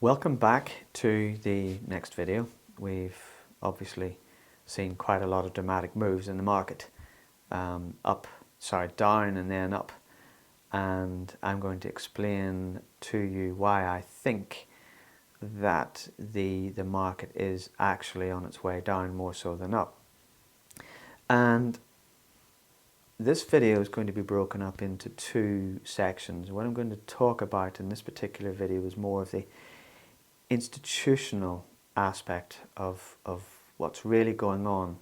Welcome back to the next video. We've obviously seen quite a lot of dramatic moves in the market, down and then up, and I'm going to explain to you why I think that the market is actually on its way down more so than up. And this video is going to be broken up into two sections. What I'm going to talk about in this particular video is more of the institutional aspect of what's really going on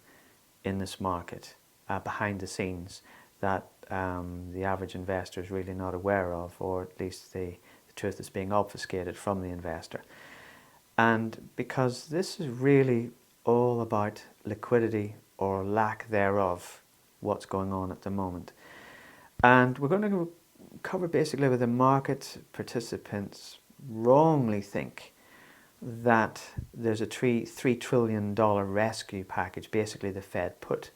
in this market behind the scenes that the average investor is really not aware of, or at least the truth is being obfuscated from the investor. And because this is really all about liquidity or lack thereof, what's going on at the moment. And we're going to cover basically where the market participants wrongly think that there's a $3 trillion rescue package, basically the Fed put,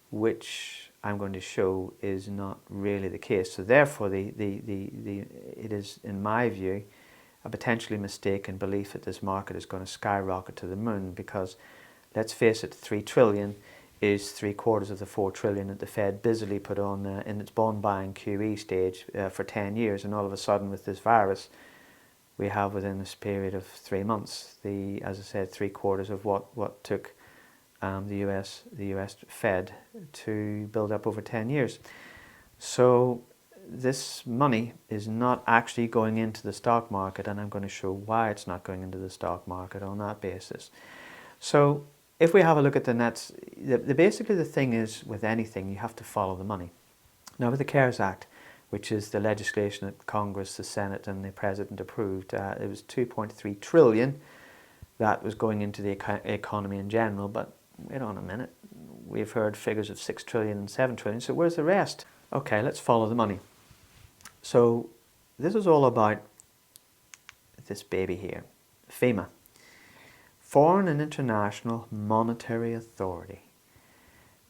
which I'm going to show is not really the case. So therefore it is, in my view, a potentially mistaken belief that this market is going to skyrocket to the moon, because let's face it, 3 trillion is 3/4 of the 4 trillion that the Fed busily put on in its bond buying QE stage for 10 years, and all of a sudden with this virus we have within this period of 3 months, as I said, 3/4 of what took the US Fed to build up over 10 years. So this money is not actually going into the stock market, and I'm going to show why it's not going into the stock market on that basis. So if we have a look at the nets, basically the thing is, with anything, you have to follow the money. Now with the CARES Act, which is the legislation that Congress, the Senate and the President approved, it was 2.3 trillion that was going into the economy in general. But wait on a minute, we've heard figures of 6 trillion and 7 trillion, so where's the rest? Okay, let's follow the money. So this is all about this baby here, FEMA, Foreign and International Monetary Authority.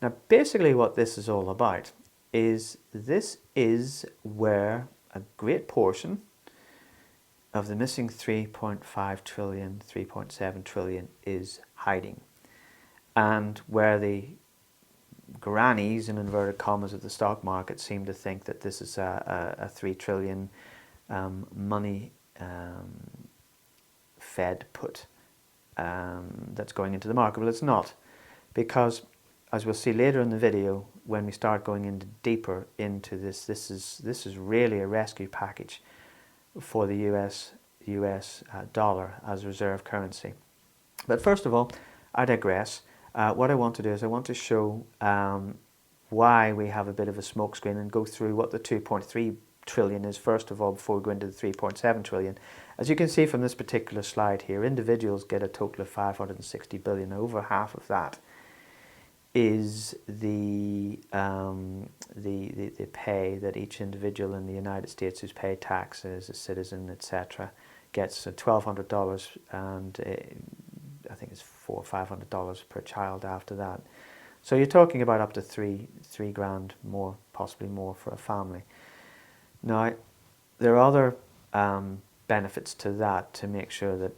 Now basically what this is all about is, this is where a great portion of the missing 3.5 trillion, 3.7 trillion is hiding, and where the grannies, in inverted commas, of the stock market seem to think that this is a 3 trillion money Fed put that's going into the market. Well, it's not, because as we'll see later in the video, when we start going into deeper into this is really a rescue package for the US dollar as reserve currency. But first of all, I digress. What I want to do is I want to show why we have a bit of a smokescreen, and go through what the 2.3 trillion is first of all before we go into the 3.7 trillion. As you can see from this particular slide here, individuals get a total of 560 billion. Over half of that is the pay that each individual in the United States who's paid taxes, a citizen, etc., gets. $1,200, and I think it's $400 or $500 per child after that. So you're talking about up to three grand more, possibly more, for a family. Now there are other benefits to that, to make sure that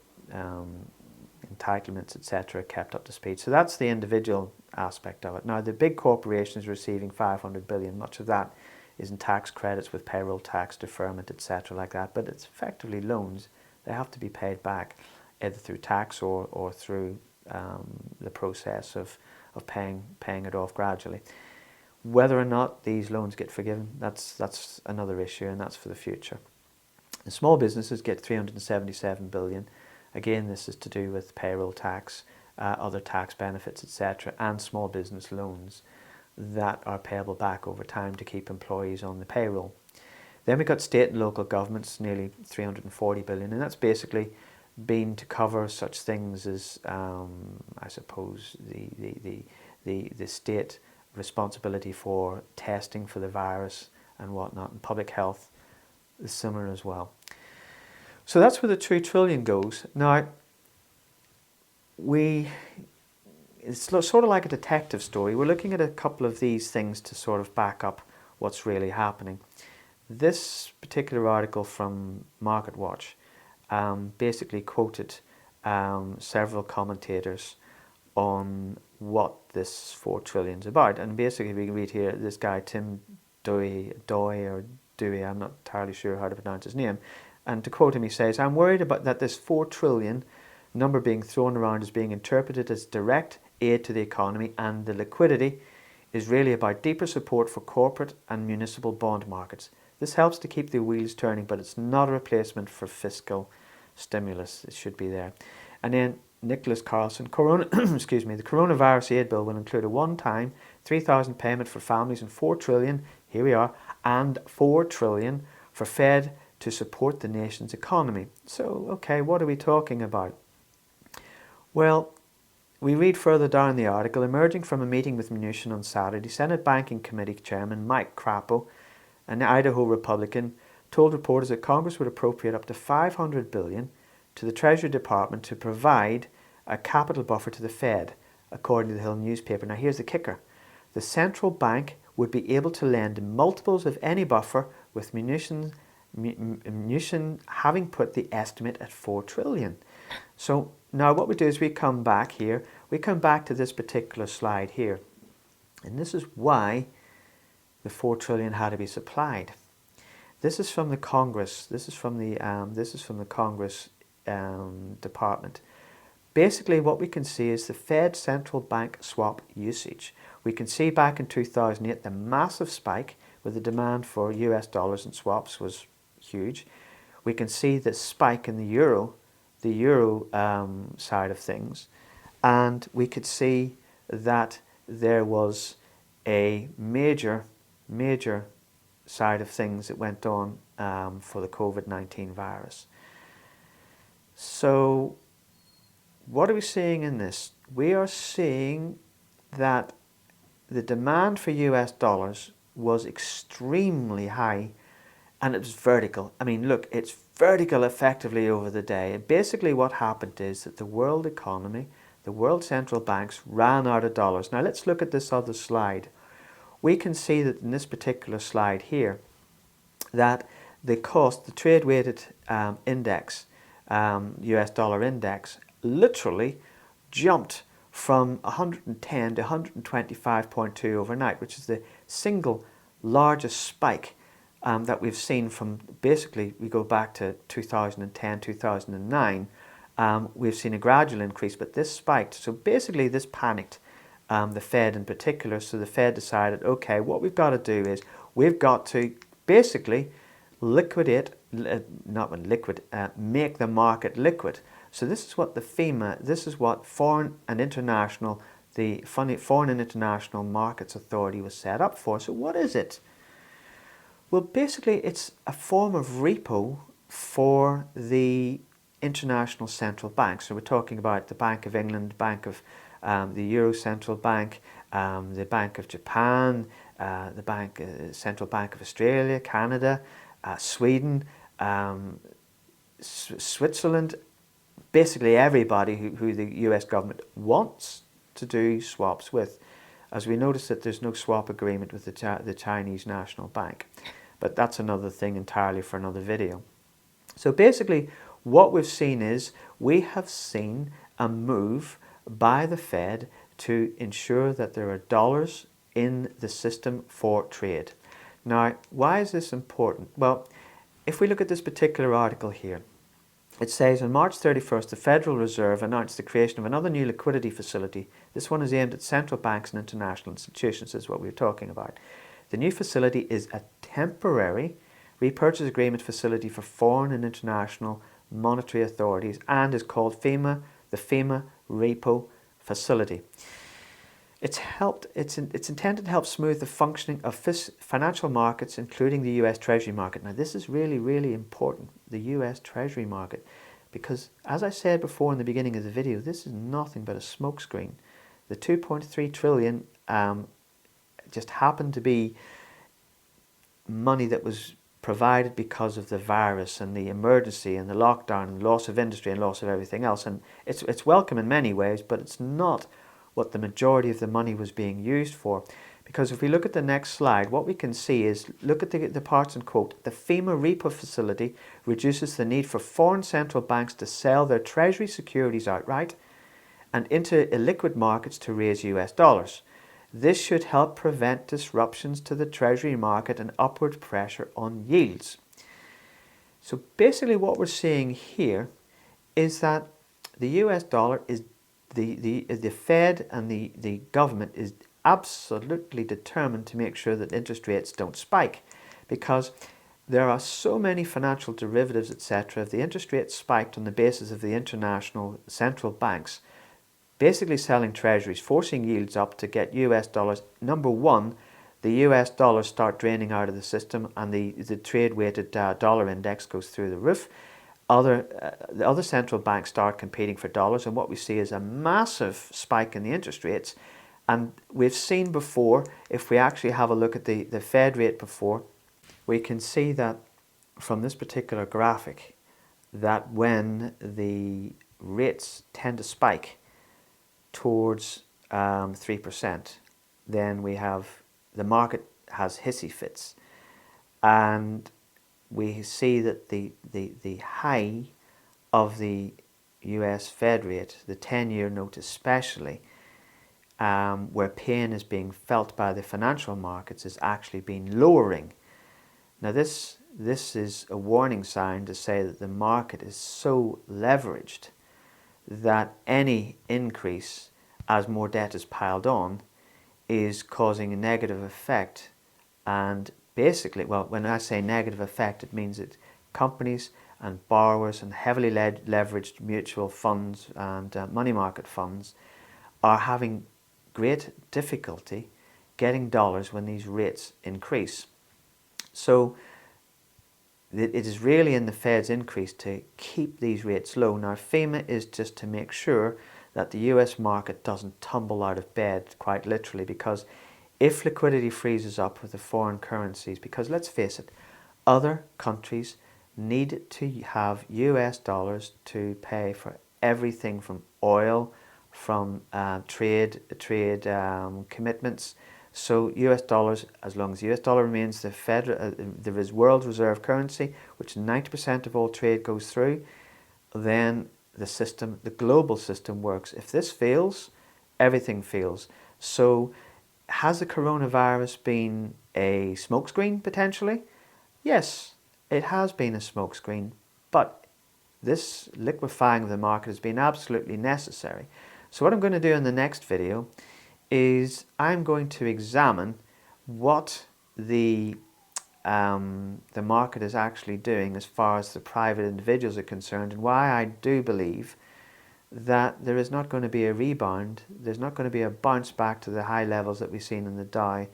entitlements, etc., are kept up to speed. So that's the individual aspect of it. Now the big corporations receiving 500 billion, much of that is in tax credits with payroll tax deferment, etc., like that, but it's effectively loans. They have to be paid back either through tax or through the process of paying it off gradually. Whether or not these loans get forgiven, that's another issue, and that's for the future. The small businesses get 377 billion. Again, this is to do with payroll tax, other tax benefits, etc., and small business loans that are payable back over time to keep employees on the payroll. Then we've got state and local governments, nearly 340 billion, and that's basically been to cover such things as, I suppose, the state responsibility for testing for the virus and whatnot, and public health is similar as well. So that's where the 2 trillion goes. Now, it's sort of like a detective story. We're looking at a couple of these things to sort of back up what's really happening. This particular article from MarketWatch basically quoted several commentators on what this 4 trillion is about. And basically we can read here, this guy Tim Dewey, I'm not entirely sure how to pronounce his name, and to quote him, he says, "I'm worried about that this 4 trillion number being thrown around is being interpreted as direct aid to the economy, and the liquidity is really about deeper support for corporate and municipal bond markets. This helps to keep the wheels turning, but it's not a replacement for fiscal stimulus." It should be there. And then Nicholas Carlson, excuse me, the coronavirus aid bill will include a one-time 3,000 payment for families and 4 trillion, here we are, and 4 trillion for Fed to support the nation's economy. So, okay, what are we talking about? Well, we read further down the article, emerging from a meeting with Mnuchin on Saturday, Senate Banking Committee Chairman Mike Crapo, an Idaho Republican, told reporters that Congress would appropriate up to $500 billion to the Treasury Department to provide a capital buffer to the Fed, according to the Hill newspaper. Now here's the kicker. The central bank would be able to lend multiples of any buffer, with Mnuchin having put the estimate at 4 trillion. So now what we do is we come back here, we come back to this particular slide here. And this is why the 4 trillion had to be supplied. This is from the Congress, this is from the Congress department. Basically what we can see is the Fed central bank swap usage. We can see back in 2008 the massive spike with the demand for US dollars and swaps was huge. We can see the spike in the euro side of things, and we could see that there was a major side of things that went on for the COVID-19 virus. So what are we seeing in this? We are seeing that the demand for US dollars was extremely high, and it was vertical. I mean, look, it's vertical effectively over the day. And basically what happened is that the world economy, the world central banks ran out of dollars. Now let's look at this other slide. We can see that in this particular slide here, that the cost, the trade weighted index, US dollar index, literally jumped from 110 to 125.2 overnight, which is the single largest spike that we've seen from, basically we go back to 2010, 2009. We've seen a gradual increase, but this spiked. So basically this panicked the Fed in particular. So the Fed decided, okay, what we've got to do is we've got to basically liquidate, make the market liquid. So this is what the FEMA, this is what Foreign and International Markets Authority was set up for. So what is it? Well, basically it's a form of repo for the international central banks. So we're talking about the Bank of England, Bank of the Euro Central Bank, the Bank of Japan, the Central Bank of Australia, Canada, Sweden, Switzerland, basically everybody who the US government wants to do swaps with. As we notice that there's no swap agreement with the Chinese National Bank. But that's another thing entirely for another video. So basically what we've seen is we have seen a move by the Fed to ensure that there are dollars in the system for trade. Now, why is this important? Well, if we look at this particular article here, it says on March 31st, the Federal Reserve announced the creation of another new liquidity facility. This one is aimed at central banks and international institutions, is what we're talking about. The new facility is a temporary repurchase agreement facility for foreign and international monetary authorities and is called FEMA, the FEMA REPO facility. It's intended to help smooth the functioning of financial markets, including the US Treasury market. Now this is really, really important, the US Treasury market, because as I said before in the beginning of the video, this is nothing but a smokescreen. The 2.3 trillion just happened to be money that was provided because of the virus and the emergency and the lockdown and loss of industry and loss of everything else. And it's welcome in many ways, but it's not what the majority of the money was being used for, Because if we look at the next slide, what we can see is, look at the parts and quote, the FEMA repo facility reduces the need for foreign central banks to sell their Treasury securities outright and into illiquid markets to raise US dollars. This should help prevent disruptions to the Treasury market and upward pressure on yields. So basically what we're seeing here is that the US dollar is, the Fed and the government is absolutely determined to make sure that interest rates don't spike, because there are so many financial derivatives, etc. If the interest rates spiked on the basis of the international central banks basically selling treasuries, forcing yields up to get US dollars, number one, the US dollars start draining out of the system and the trade-weighted dollar index goes through the roof. The other central banks start competing for dollars, and what we see is a massive spike in the interest rates. And we've seen before, if we actually have a look at the Fed rate before, we can see that from this particular graphic, that when the rates tend to spike towards 3%, then we have, the market has hissy fits. And we see that the high of the US Fed rate, the 10-year note especially, where pain is being felt by the financial markets, is actually been lowering. Now this is a warning sign to say that the market is so leveraged that any increase as more debt is piled on is causing a negative effect. And basically, well, when I say negative effect, it means that companies and borrowers and heavily leveraged mutual funds and money market funds are having great difficulty getting dollars when these rates increase. So it is really in the Fed's increase to keep these rates low. Now FEMA is just to make sure that the US market doesn't tumble out of bed, quite literally, because if liquidity freezes up with the foreign currencies, because let's face it, other countries need to have US dollars to pay for everything from oil, from trade commitments. So US dollars, as long as the US dollar remains the world reserve currency, which 90% of all trade goes through, then the system, the global system works. If this fails, everything fails. So has the coronavirus been a smokescreen potentially? Yes, it has been a smokescreen, but this liquefying of the market has been absolutely necessary. So what I'm going to do in the next video is I'm going to examine what the market is actually doing as far as the private individuals are concerned, and why I do believe that there is not going to be a rebound, there's not going to be a bounce back to the high levels that we've seen in the Dow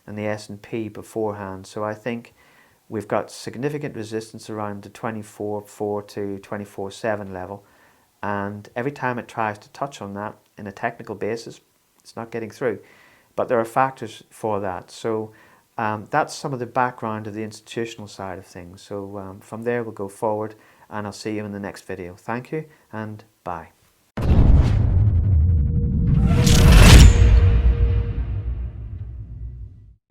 and the S&P beforehand. So I think we've got significant resistance around the 24.4 to 24.7 level, and every time it tries to touch on that in a technical basis, it's not getting through. But there are factors for that. So that's some of the background of the institutional side of things. So from there we'll go forward, and I'll see you in the next video. Thank you and bye.